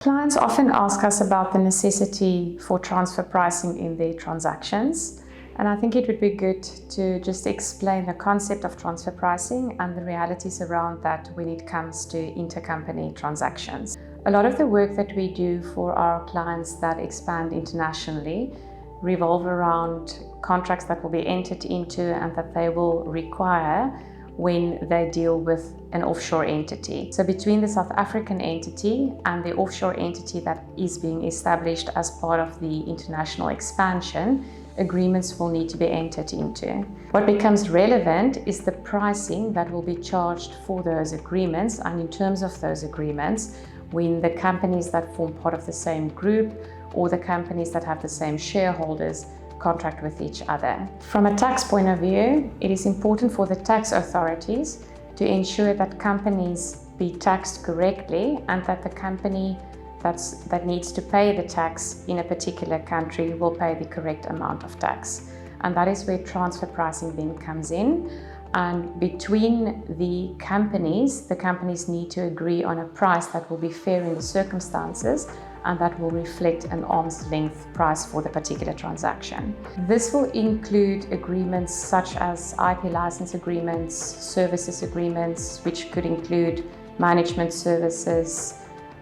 Clients often ask us about the necessity for transfer pricing in their transactions, and I think it would be good to just explain the concept of transfer pricing and the realities around that when it comes to intercompany transactions. A lot of the work that we do for our clients that expand internationally revolve around contracts that will be entered into and that they will require when they deal with an offshore entity. So between the South African entity and the offshore entity that is being established as part of the international expansion, agreements will need to be entered into. What becomes relevant is the pricing that will be charged for those agreements and in terms of those agreements when the companies that form part of the same group or the companies that have the same shareholders contract with each other. From a tax point of view, it is important for the tax authorities to ensure that companies be taxed correctly and that the company that needs to pay the tax in a particular country will pay the correct amount of tax. And that is where transfer pricing then comes in. And between the companies need to agree on a price that will be fair in the circumstances and that will reflect an arm's length price for the particular transaction. This will include agreements such as IP license agreements, services agreements, which could include management services,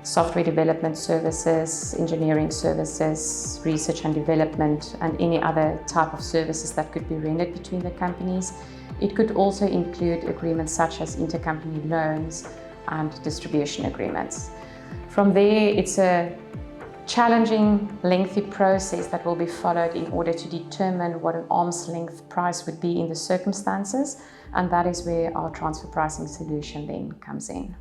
software development services, engineering services, research and development, and any other type of services that could be rendered between the companies. It could also include agreements such as intercompany loans and distribution agreements. From there, it's a challenging, lengthy process that will be followed in order to determine what an arm's length price would be in the circumstances, and that is where our transfer pricing solution then comes in.